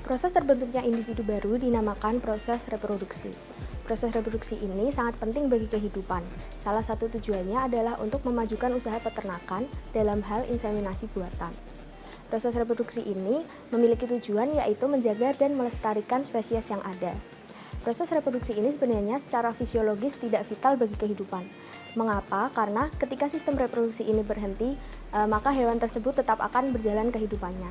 Proses terbentuknya individu baru dinamakan proses reproduksi. Proses reproduksi ini sangat penting bagi kehidupan. Salah satu tujuannya adalah untuk memajukan usaha peternakan dalam hal inseminasi buatan. Proses reproduksi ini memiliki tujuan yaitu menjaga dan melestarikan spesies yang ada. Proses reproduksi ini sebenarnya secara fisiologis tidak vital bagi kehidupan. Mengapa? Karena ketika sistem reproduksi ini berhenti, maka hewan tersebut tetap akan berjalan kehidupannya.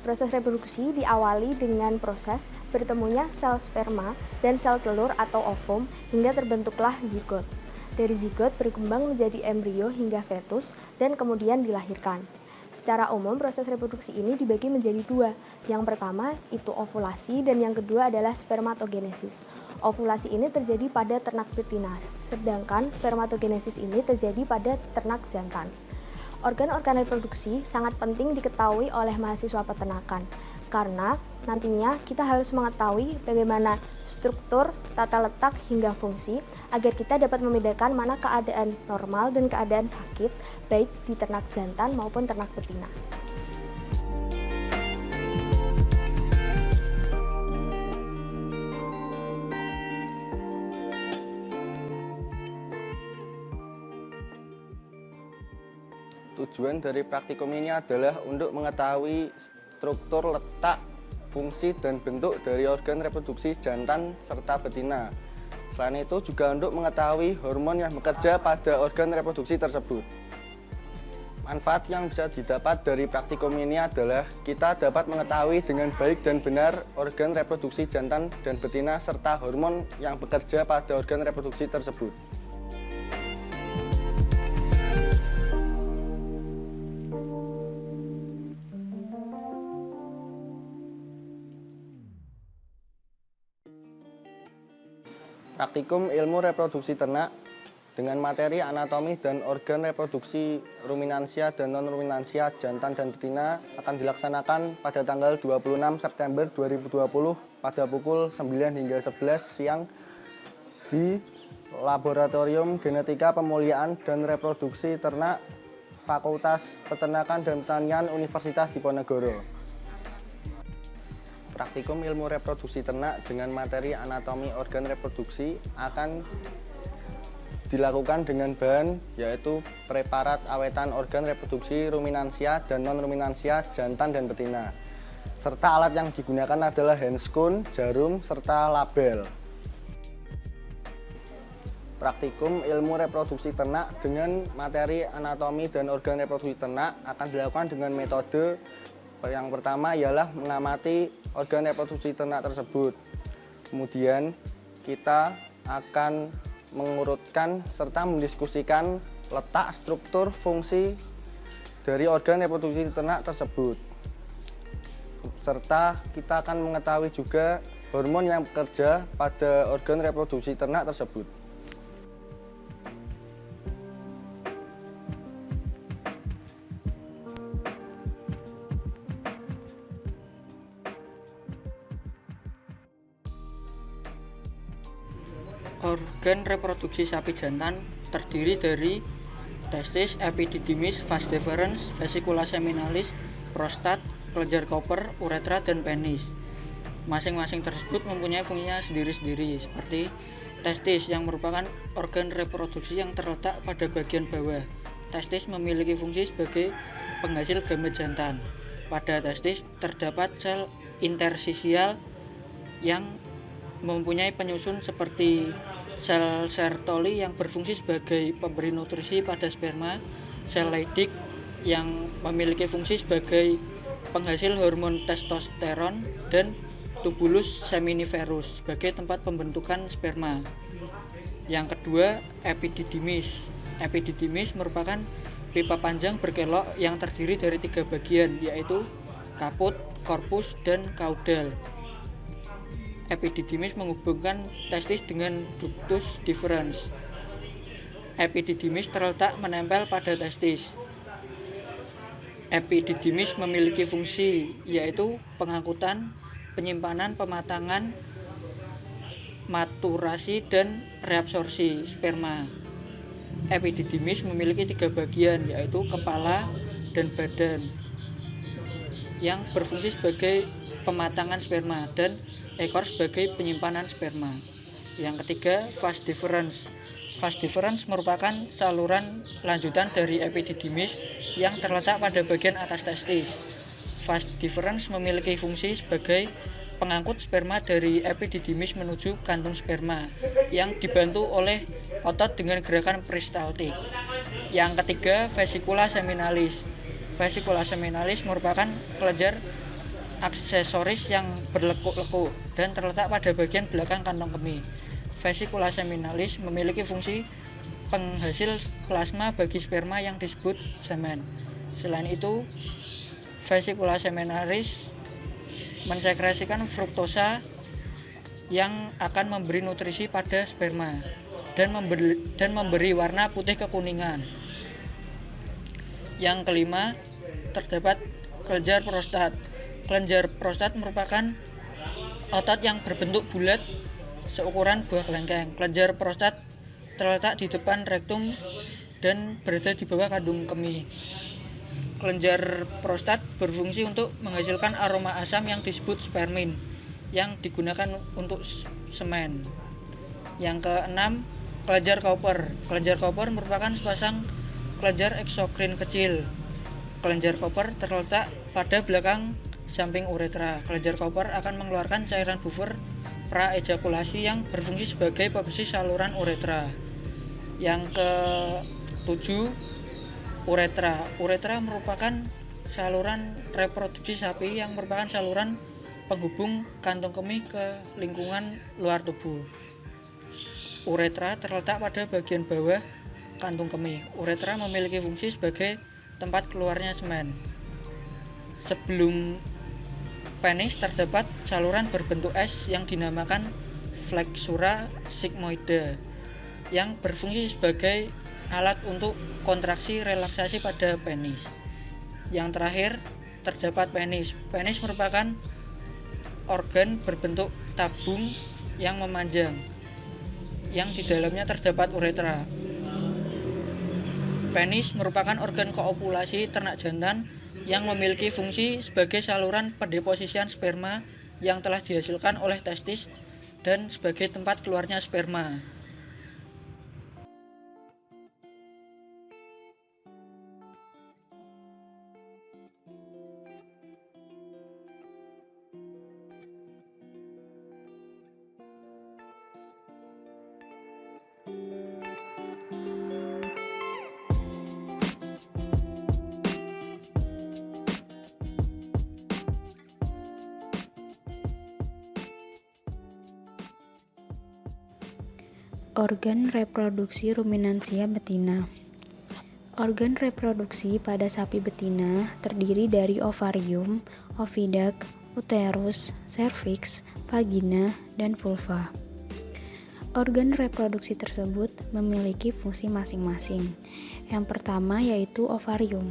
Proses reproduksi diawali dengan proses bertemunya sel sperma dan sel telur atau ovum hingga terbentuklah zigot. Dari zigot berkembang menjadi embrio hingga fetus dan kemudian dilahirkan. Secara umum proses reproduksi ini dibagi menjadi dua. Yang pertama itu ovulasi dan yang kedua adalah spermatogenesis. Ovulasi ini terjadi pada ternak betina, sedangkan spermatogenesis ini terjadi pada ternak jantan. Organ-organ reproduksi sangat penting diketahui oleh mahasiswa peternakan, karena nantinya kita harus mengetahui bagaimana struktur, tata letak, hingga fungsi agar kita dapat membedakan mana keadaan normal dan keadaan sakit, baik di ternak jantan maupun ternak betina. Tujuan dari praktikum ini adalah untuk mengetahui struktur, letak, fungsi, dan bentuk dari organ reproduksi jantan serta betina. Selain itu juga untuk mengetahui hormon yang bekerja pada organ reproduksi tersebut. Manfaat yang bisa didapat dari praktikum ini adalah kita dapat mengetahui dengan baik dan benar organ reproduksi jantan dan betina serta hormon yang bekerja pada organ reproduksi tersebut. Praktikum ilmu reproduksi ternak dengan materi anatomi dan organ reproduksi ruminansia dan non-ruminansia jantan dan betina akan dilaksanakan pada tanggal 26 September 2020 pada pukul 9 hingga 11 siang di Laboratorium Genetika Pemuliaan dan Reproduksi Ternak Fakultas Peternakan dan Pertanian Universitas Diponegoro. Praktikum ilmu reproduksi ternak dengan materi anatomi organ reproduksi akan dilakukan dengan bahan yaitu preparat awetan organ reproduksi ruminansia dan non-ruminansia jantan dan betina. Serta alat yang digunakan adalah handscone, jarum, serta label. Praktikum ilmu reproduksi ternak dengan materi anatomi dan organ reproduksi ternak akan dilakukan dengan metode yang pertama ialah mengamati organ reproduksi ternak tersebut. Kemudian kita akan mengurutkan serta mendiskusikan letak, struktur, fungsi dari organ reproduksi ternak tersebut. Serta kita akan mengetahui juga hormon yang bekerja pada organ reproduksi ternak tersebut. Organ reproduksi sapi jantan terdiri dari testis, epididymis, vas deferens, vesicula seminalis, prostat, kelenjar koper, uretra, dan penis. Masing-masing tersebut mempunyai fungsinya sendiri-sendiri, seperti testis yang merupakan organ reproduksi yang terletak pada bagian bawah. Testis memiliki fungsi sebagai penghasil gamet jantan. Pada testis terdapat sel interstisial yang mempunyai penyusun seperti sel Sertoli yang berfungsi sebagai pemberi nutrisi pada sperma, sel Leydig yang memiliki fungsi sebagai penghasil hormon testosteron, dan tubulus seminiferus sebagai tempat pembentukan sperma. Yang kedua, epididymis. Epididymis merupakan pipa panjang berkelok yang terdiri dari 3 bagian, yaitu kaput, korpus, dan kaudal. Epididymis menghubungkan testis dengan ductus deferens. Epididymis terletak menempel pada testis. Epididymis memiliki fungsi yaitu pengangkutan, penyimpanan, pematangan, maturasi, dan reabsorpsi sperma. Epididymis memiliki 3 bagian yaitu kepala dan badan yang berfungsi sebagai pematangan sperma dan ekor sebagai penyimpanan sperma. Yang ketiga, vas deferens. Vas deferens merupakan saluran lanjutan dari epididymis yang terletak pada bagian atas testis. Vas deferens memiliki fungsi sebagai pengangkut sperma dari epididymis menuju kantung sperma yang dibantu oleh otot dengan gerakan peristaltik. Yang ketiga, vesicula seminalis. Vesicula seminalis merupakan kelenjar aksesoris yang berlekuk-lekuk dan terletak pada bagian belakang kantong kemih. Vesicula seminalis memiliki fungsi penghasil plasma bagi sperma yang disebut semen. Selain itu, vesicula seminalis mensekresikan fruktosa yang akan memberi nutrisi pada sperma dan memberi warna putih kekuningan. Yang kelima, terdapat kelenjar prostat. Kelenjar prostat merupakan otot yang berbentuk bulat seukuran buah kelengkeng. Kelenjar prostat terletak di depan rektum dan berada di bawah kandung kemih. Kelenjar prostat berfungsi untuk menghasilkan aroma asam yang disebut spermin yang digunakan untuk semen. Yang keenam, kelenjar Cowper. Kelenjar Cowper merupakan sepasang kelenjar eksokrin kecil. Kelenjar Cowper terletak pada belakang samping uretra. Kelenjar Cowper akan mengeluarkan cairan buffer praejakulasi yang berfungsi sebagai pembersih saluran uretra. Yang ketujuh, uretra. Uretra merupakan saluran reproduksi sapi yang merupakan saluran penghubung kantung kemih ke lingkungan luar tubuh. Uretra terletak pada bagian bawah kantung kemih. Uretra memiliki fungsi sebagai tempat keluarnya semen. Sebelum penis terdapat saluran berbentuk S yang dinamakan flexura sigmoida yang berfungsi sebagai alat untuk kontraksi relaksasi pada penis. Yang terakhir, terdapat penis. Penis merupakan organ berbentuk tabung yang memanjang yang di dalamnya terdapat uretra. Penis merupakan organ koopulasi ternak jantan yang memiliki fungsi sebagai saluran pendeposisian sperma yang telah dihasilkan oleh testis dan sebagai tempat keluarnya sperma. Organ reproduksi ruminansia betina. Organ reproduksi pada sapi betina terdiri dari ovarium, oviduct, uterus, serviks, vagina, dan vulva. Organ reproduksi tersebut memiliki fungsi masing-masing. Yang pertama yaitu ovarium.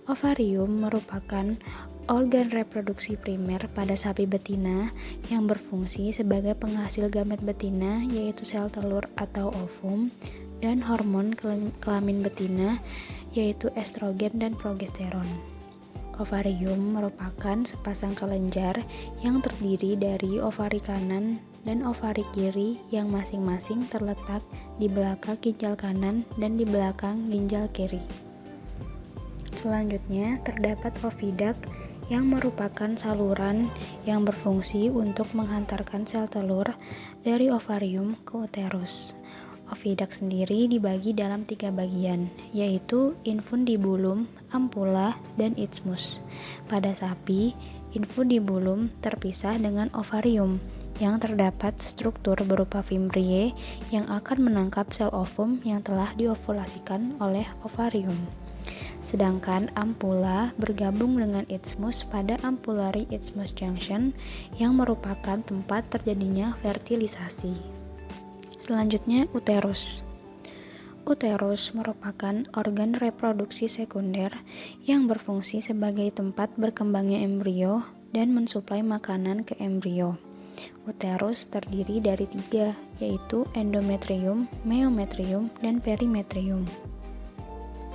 Ovarium merupakan organ reproduksi primer pada sapi betina yang berfungsi sebagai penghasil gamet betina yaitu sel telur atau ovum dan hormon kelamin betina yaitu estrogen dan progesteron. Ovarium merupakan sepasang kelenjar yang terdiri dari ovari kanan dan ovari kiri yang masing-masing terletak di belakang ginjal kanan dan di belakang ginjal kiri. Selanjutnya terdapat oviduct yang merupakan saluran yang berfungsi untuk menghantarkan sel telur dari ovarium ke uterus. Oviduct sendiri dibagi dalam 3 bagian, yaitu infundibulum, ampulla, dan isthmus. Pada sapi, infundibulum terpisah dengan ovarium, yang terdapat struktur berupa fimbriae yang akan menangkap sel ovum yang telah diovulasikan oleh ovarium. Sedangkan ampulla bergabung dengan isthmus pada ampullary isthmus junction yang merupakan tempat terjadinya fertilisasi. Selanjutnya uterus. Uterus merupakan organ reproduksi sekunder yang berfungsi sebagai tempat berkembangnya embrio dan mensuplai makanan ke embrio. Uterus terdiri dari 3, yaitu endometrium, meometrium, dan perimetrium.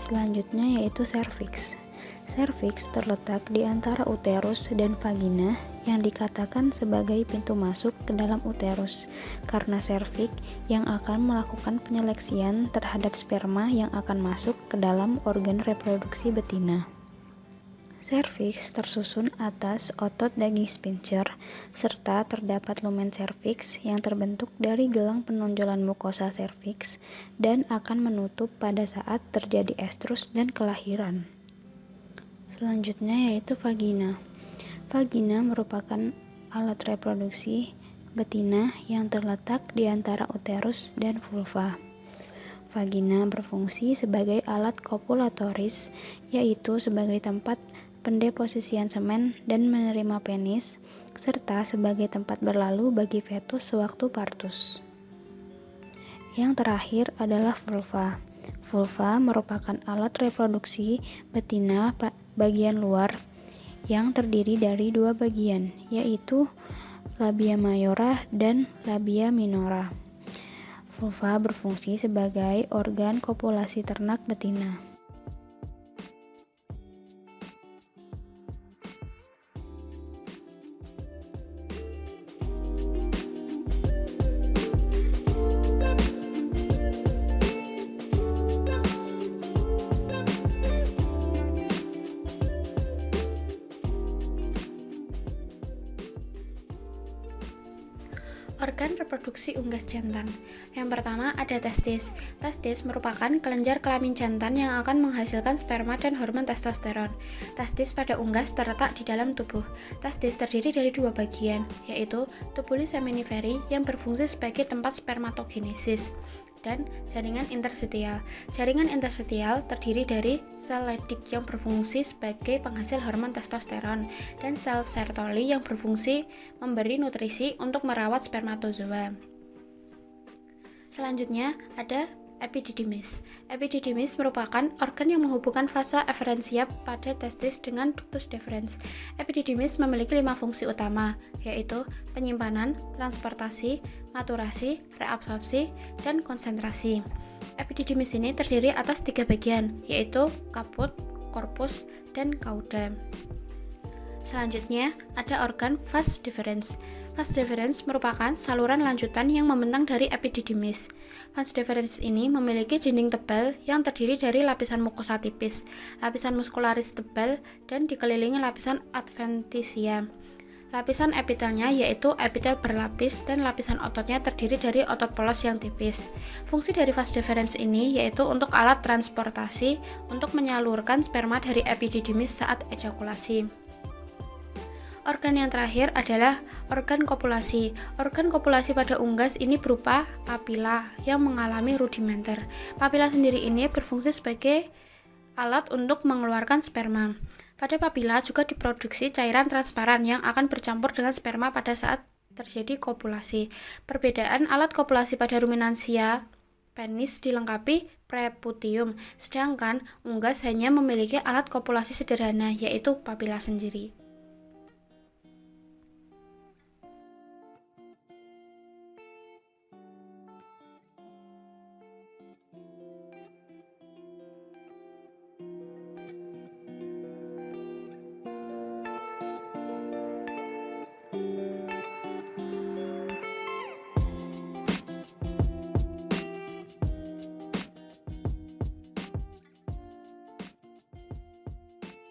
Selanjutnya yaitu serviks. Serviks terletak di antara uterus dan vagina yang dikatakan sebagai pintu masuk ke dalam uterus, karena serviks yang akan melakukan penyeleksian terhadap sperma yang akan masuk ke dalam organ reproduksi betina. Serviks tersusun atas otot daging sphincter, serta terdapat lumen serviks yang terbentuk dari gelang penonjolan mukosa serviks dan akan menutup pada saat terjadi estrus dan kelahiran. Selanjutnya yaitu vagina. Vagina merupakan alat reproduksi betina yang terletak di antara uterus dan vulva. Vagina berfungsi sebagai alat kopulatoris, yaitu sebagai tempat pendeposisian semen dan menerima penis, serta sebagai tempat berlalu bagi fetus sewaktu partus. Yang terakhir adalah vulva. Vulva merupakan alat reproduksi betina bagian luar yang terdiri dari dua bagian, yaitu labia mayora dan labia minora. Vulva berfungsi sebagai organ kopulasi ternak betina. Organ reproduksi unggas jantan. Yang pertama ada testis. Testis merupakan kelenjar kelamin jantan yang akan menghasilkan sperma dan hormon testosteron. Testis pada unggas terletak di dalam tubuh. Testis terdiri dari dua bagian, yaitu tubulus seminiferi yang berfungsi sebagai tempat spermatogenesis dan jaringan interstitial. Jaringan interstitial terdiri dari sel Leydig yang berfungsi sebagai penghasil hormon testosteron dan sel Sertoli yang berfungsi memberi nutrisi untuk merawat spermatozoa. Selanjutnya ada epididymis. Epididymis merupakan organ yang menghubungkan fasa eferensia pada testis dengan ductus deferens. Epididymis memiliki 5 fungsi utama, yaitu penyimpanan, transportasi, maturasi, reabsorpsi, dan konsentrasi. Epididymis ini terdiri atas 3 bagian, yaitu caput, corpus, dan cauda. Selanjutnya ada organ vas deferens. Vas deferens merupakan saluran lanjutan yang membentang dari epididymis. Vas deferens ini memiliki dinding tebal yang terdiri dari lapisan mukosa tipis, lapisan muscularis tebal, dan dikelilingi lapisan adventitia. Lapisan epitelnya yaitu epitel berlapis dan lapisan ototnya terdiri dari otot polos yang tipis. Fungsi dari vas deferens ini yaitu untuk alat transportasi untuk menyalurkan sperma dari epididymis saat ejakulasi. Organ yang terakhir adalah organ kopulasi. Organ kopulasi pada unggas ini berupa papila yang mengalami rudimenter. Papila sendiri ini berfungsi sebagai alat untuk mengeluarkan sperma. Pada papila juga diproduksi cairan transparan yang akan bercampur dengan sperma pada saat terjadi kopulasi. Perbedaan alat kopulasi pada ruminansia penis dilengkapi preputium, sedangkan unggas hanya memiliki alat kopulasi sederhana yaitu papila sendiri.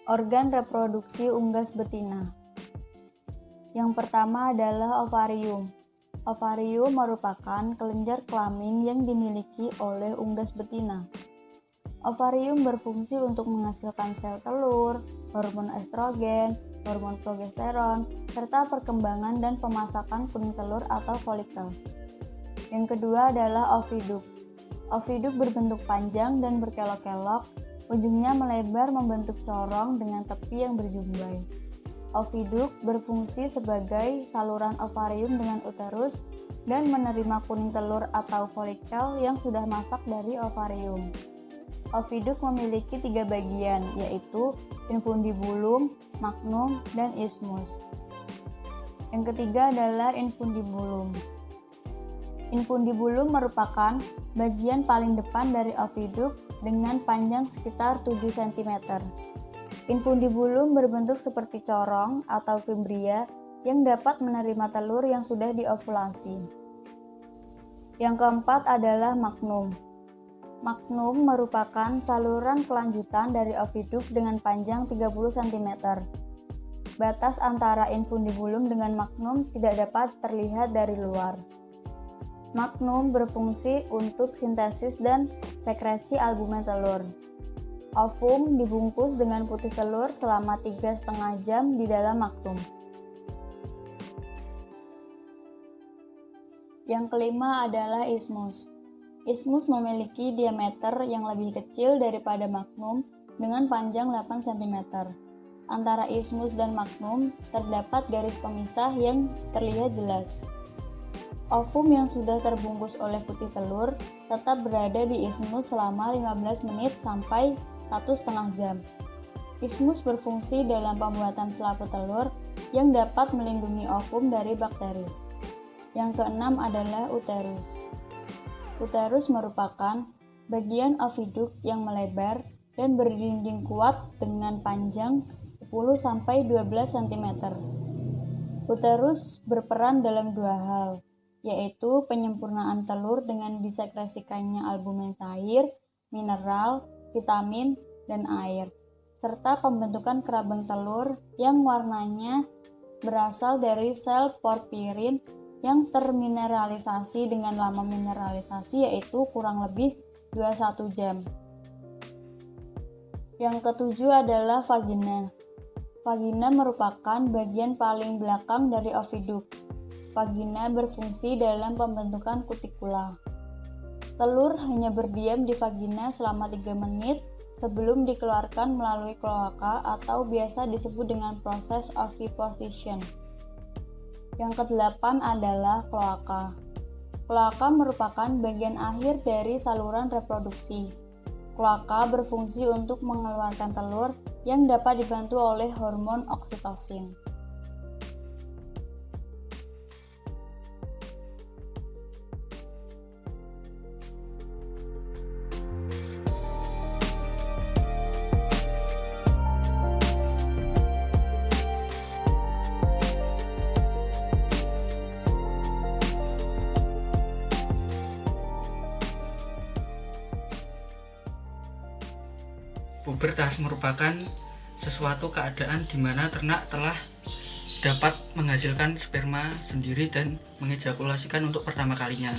Organ reproduksi unggas betina. Yang pertama adalah ovarium. Ovarium merupakan kelenjar kelamin yang dimiliki oleh unggas betina. Ovarium berfungsi untuk menghasilkan sel telur, hormon estrogen, hormon progesteron, serta perkembangan dan pemasakan kuning telur atau folikel. Yang kedua adalah oviduk. Oviduk berbentuk panjang dan berkelok-kelok, ujungnya melebar membentuk corong dengan tepi yang berjumbai. Oviduk berfungsi sebagai saluran ovarium dengan uterus dan menerima kuning telur atau folikel yang sudah masak dari ovarium. Oviduk memiliki 3 bagian, yaitu infundibulum, magnum, dan isthmus. Yang ketiga adalah infundibulum. Infundibulum merupakan bagian paling depan dari oviduk dengan panjang sekitar 7 cm. Infundibulum berbentuk seperti corong atau fimbria yang dapat menerima telur yang sudah diovulasi. Yang keempat adalah magnum. Magnum merupakan saluran kelanjutan dari oviduk dengan panjang 30 cm. Batas antara infundibulum dengan magnum tidak dapat terlihat dari luar. Magnum berfungsi untuk sintesis dan sekresi albumen telur. Ovum dibungkus dengan putih telur selama 3,5 jam di dalam magnum. Yang kelima adalah isthmus. Isthmus memiliki diameter yang lebih kecil daripada magnum dengan panjang 8 cm. Antara isthmus dan magnum terdapat garis pemisah yang terlihat jelas. Ovum yang sudah terbungkus oleh putih telur tetap berada di isthmus selama 15 menit sampai 1,5 jam. Isthmus berfungsi dalam pembuatan selaput telur yang dapat melindungi ovum dari bakteri. Yang keenam adalah uterus. Uterus merupakan bagian oviduk yang melebar dan berdinding kuat dengan panjang 10-12 cm. Uterus berperan dalam dua hal, yaitu penyempurnaan telur dengan disekresikannya albumen cair, mineral, vitamin, dan air, serta pembentukan kerabang telur yang warnanya berasal dari sel porfirin yang termineralisasi dengan lama mineralisasi yaitu kurang lebih 21 jam. Yang ketujuh adalah vagina. Vagina merupakan bagian paling belakang dari oviduk. Vagina berfungsi dalam pembentukan kutikula. Telur hanya berdiam di vagina selama 3 menit sebelum dikeluarkan melalui kloaka atau biasa disebut dengan proses oviposition. Yang kedelapan adalah kloaka. Kloaka merupakan bagian akhir dari saluran reproduksi. Kloaka berfungsi untuk mengeluarkan telur yang dapat dibantu oleh hormon oksitosin. Pubertas merupakan sesuatu keadaan di mana ternak telah dapat menghasilkan sperma sendiri dan mengejakulasikan untuk pertama kalinya.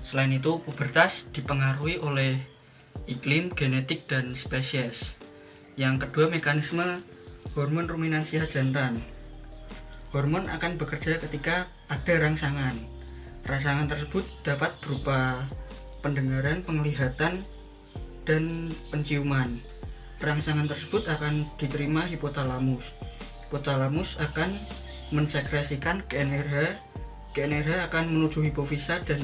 Selain itu, pubertas dipengaruhi oleh iklim, genetik, dan spesies. Yang kedua, mekanisme hormon ruminansia jantan. Hormon akan bekerja ketika ada rangsangan. Rangsangan tersebut dapat berupa pendengaran, penglihatan, dan penciuman. Rangsangan tersebut akan diterima hipotalamus. Hipotalamus akan mensekresikan GnRH. GnRH akan menuju hipofisa dan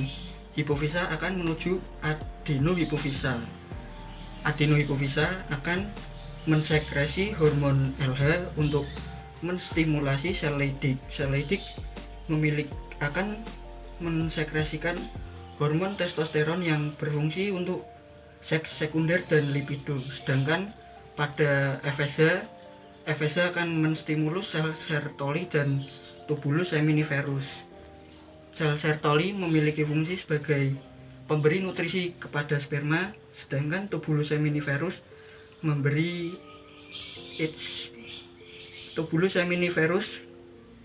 hipofisa akan menuju adenohipofisa. Adenohipofisa akan mensekresi hormon LH untuk menstimulasi sel Leydig. Sel Leydig akan mensekresikan hormon testosteron yang berfungsi untuk seks sekunder dan libido. Sedangkan pada FSH akan menstimulus sel Sertoli dan tubulus seminiferus. Sel Sertoli memiliki fungsi sebagai pemberi nutrisi kepada sperma, sedangkan tubulus seminiferus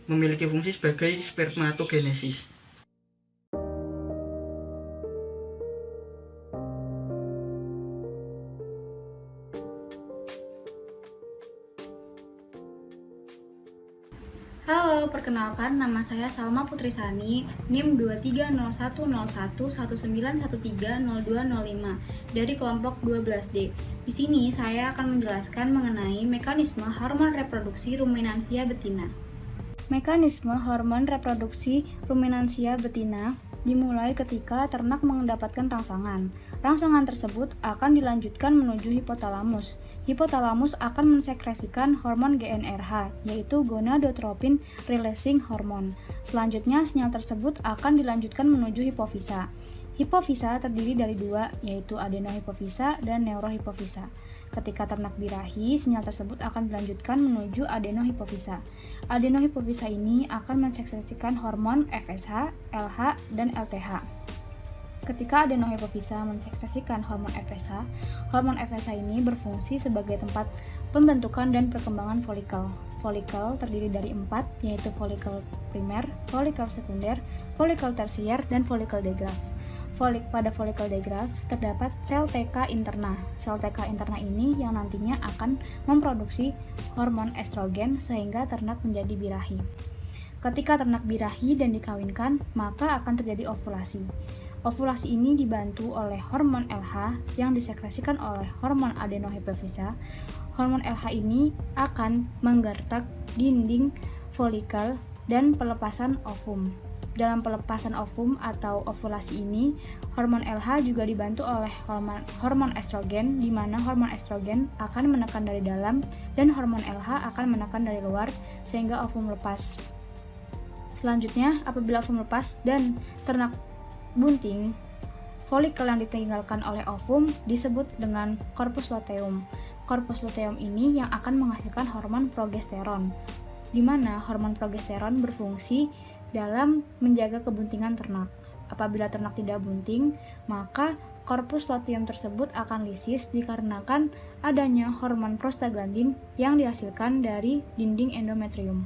memiliki fungsi sebagai spermatogenesis. Halo, perkenalkan nama saya Salma Putrisani, NIM 23010119130205 dari kelompok 12D. Di sini saya akan menjelaskan mengenai mekanisme hormon reproduksi ruminansia betina. Mekanisme hormon reproduksi ruminansia betina dimulai ketika ternak mendapatkan rangsangan. Rangsangan tersebut akan dilanjutkan menuju hipotalamus. Hipotalamus akan mensekresikan hormon GnRH, yaitu gonadotropin releasing hormone. Selanjutnya, sinyal tersebut akan dilanjutkan menuju hipofisa. Hipofisa terdiri dari dua, yaitu adenohipofisa dan neurohipofisa. Ketika ternak birahi, sinyal tersebut akan dilanjutkan menuju adenohipofisa. Adenohipofisa ini akan mensekresikan hormon FSH, LH, dan LTH. Ketika adenohipofisa mensekresikan hormon FSH ini berfungsi sebagai tempat pembentukan dan perkembangan folikel. Folikel terdiri dari 4, yaitu folikel primer, folikel sekunder, folikel tersier, dan folikel degraf. Pada folikel degraf terdapat sel TK interna. Sel TK interna ini yang nantinya akan memproduksi hormon estrogen sehingga ternak menjadi birahi. Ketika ternak birahi dan dikawinkan, maka akan terjadi ovulasi. Ovulasi ini dibantu oleh hormon LH yang disekresikan oleh hormon adenohipofisa. Hormon LH ini akan menggertak dinding folikel dan pelepasan ovum. Dalam pelepasan ovum atau ovulasi ini, hormon LH juga dibantu oleh hormon estrogen, di mana hormon estrogen akan menekan dari dalam dan hormon LH akan menekan dari luar sehingga ovum lepas. Selanjutnya, apabila ovum lepas dan ternak bunting, folikel yang ditinggalkan oleh ovum disebut dengan corpus luteum. Corpus luteum ini yang akan menghasilkan hormon progesteron, di mana hormon progesteron berfungsi dalam menjaga kebuntingan ternak. Apabila ternak tidak bunting, maka korpus luteum tersebut akan lisis dikarenakan adanya hormon prostaglandin yang dihasilkan dari dinding endometrium.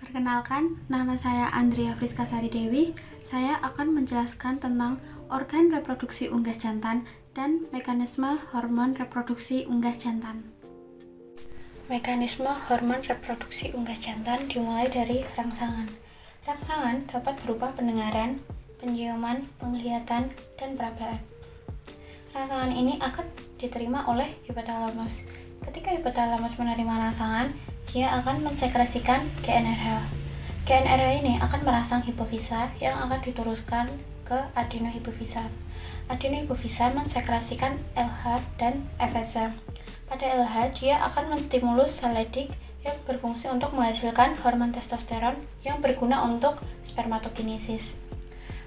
Perkenalkan, nama saya Andrea Friska Sari Dewi. Saya akan menjelaskan tentang organ reproduksi unggas jantan dan mekanisme hormon reproduksi unggas jantan. Mekanisme hormon reproduksi unggas jantan dimulai dari rangsangan. Rangsangan dapat berupa pendengaran, penciuman, penglihatan, dan perabaan. Rangsangan ini akan diterima oleh hipotalamus. Ketika hipotalamus menerima rangsangan, dia akan mensekresikan GnRH. GnRH ini akan merangsang hipofisa yang akan diteruskan ke adenohipofisa. Adenohipofisa mensekresikan LH dan FSH. Pada LH, dia akan menstimulus sel Leydig yang berfungsi untuk menghasilkan hormon testosteron yang berguna untuk spermatokinesis.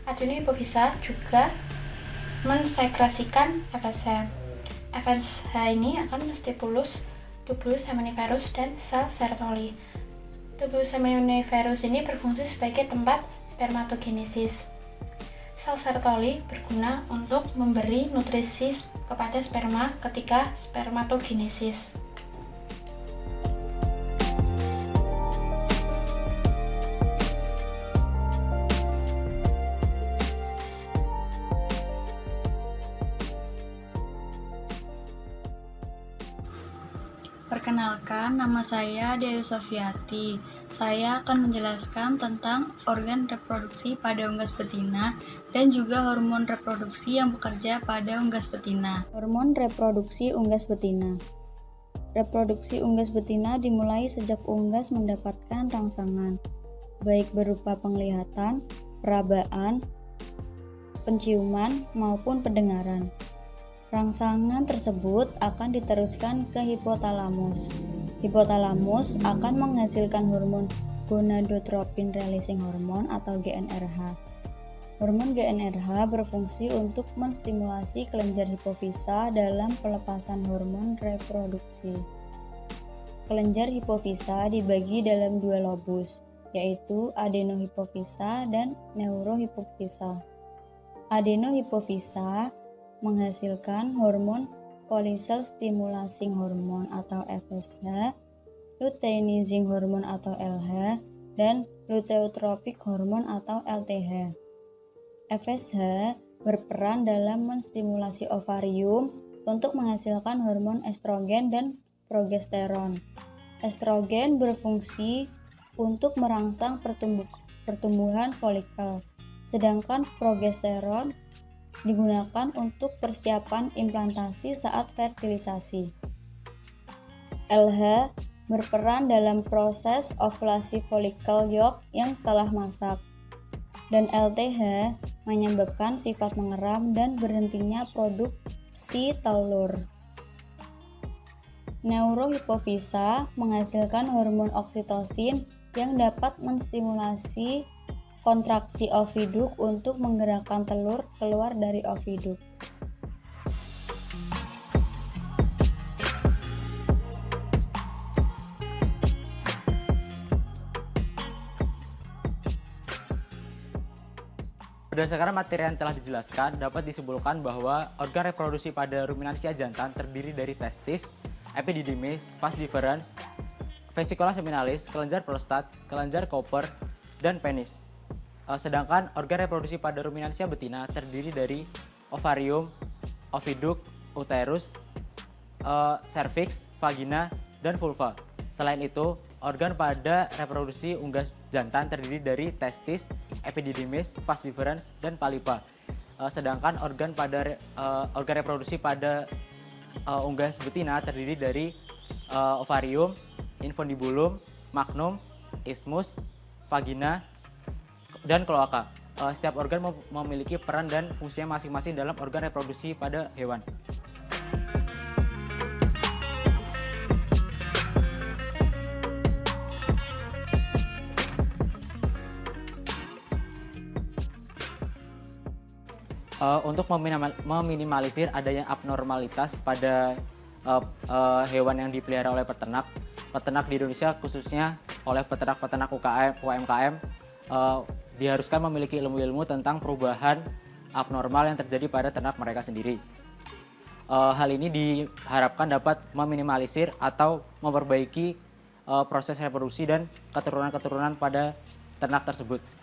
Adenohipofisa juga mensekresikan FSH. FSH ini akan menstimulus tubulus seminiferus dan sel Sertoli. Tubulus seminiferus ini berfungsi sebagai tempat spermatogenesis. Sel Sertoli berguna untuk memberi nutrisi kepada sperma ketika spermatogenesis. Perkenalkan, nama saya Dewi Sofiati. Saya akan menjelaskan tentang organ reproduksi pada unggas betina dan juga hormon reproduksi yang bekerja pada unggas betina. Hormon reproduksi unggas betina. Reproduksi unggas betina dimulai sejak unggas mendapatkan rangsangan, baik berupa penglihatan, perabaan, penciuman, maupun pendengaran. Rangsangan tersebut akan diteruskan ke hipotalamus. Hipotalamus akan menghasilkan hormon gonadotropin releasing hormone atau GnRH. Hormon GnRH berfungsi untuk menstimulasi kelenjar hipofisa dalam pelepasan hormon reproduksi. Kelenjar hipofisa dibagi dalam dua lobus, yaitu adenohipofisa dan neurohipofisa. Adenohipofisa menghasilkan hormon follicle stimulating hormone atau FSH, luteinizing hormone atau LH, dan luteotropic hormone atau LTH. FSH berperan dalam menstimulasi ovarium untuk menghasilkan hormon estrogen dan progesteron. Estrogen berfungsi untuk merangsang pertumbuhan folikel, sedangkan progesteron digunakan untuk persiapan implantasi saat fertilisasi. LH berperan dalam proses ovulasi folikel yolk yang telah masak, dan LTH menyebabkan sifat mengeram dan berhentinya produksi telur. Neurohipofisa menghasilkan hormon oksitosin yang dapat menstimulasi kontraksi oviduk untuk menggerakkan telur keluar dari oviduk. Berdasarkan materi yang telah dijelaskan, dapat disimpulkan bahwa organ reproduksi pada ruminansia jantan terdiri dari testis, epididymis, vas deferens, vesicula seminalis, kelenjar prostat, kelenjar Cooper, dan penis. Sedangkan organ reproduksi pada ruminansia betina terdiri dari ovarium, oviduk, uterus, cervix, vagina, dan vulva. Selain itu, organ pada reproduksi unggas jantan terdiri dari testis, epididymis, vas deferens, dan palipa. Sedangkan organ reproduksi pada unggas betina terdiri dari ovarium, infundibulum, magnum, isthmus, vagina, dan kloaka. Setiap organ memiliki peran dan fungsinya masing-masing dalam organ reproduksi pada hewan. Untuk meminimalisir adanya abnormalitas pada hewan yang dipelihara oleh peternak di Indonesia, khususnya oleh peternak-peternak UMKM, diharuskan memiliki ilmu-ilmu tentang perubahan abnormal yang terjadi pada ternak mereka sendiri. Hal ini diharapkan dapat meminimalisir atau memperbaiki proses reproduksi dan keturunan-keturunan pada ternak tersebut.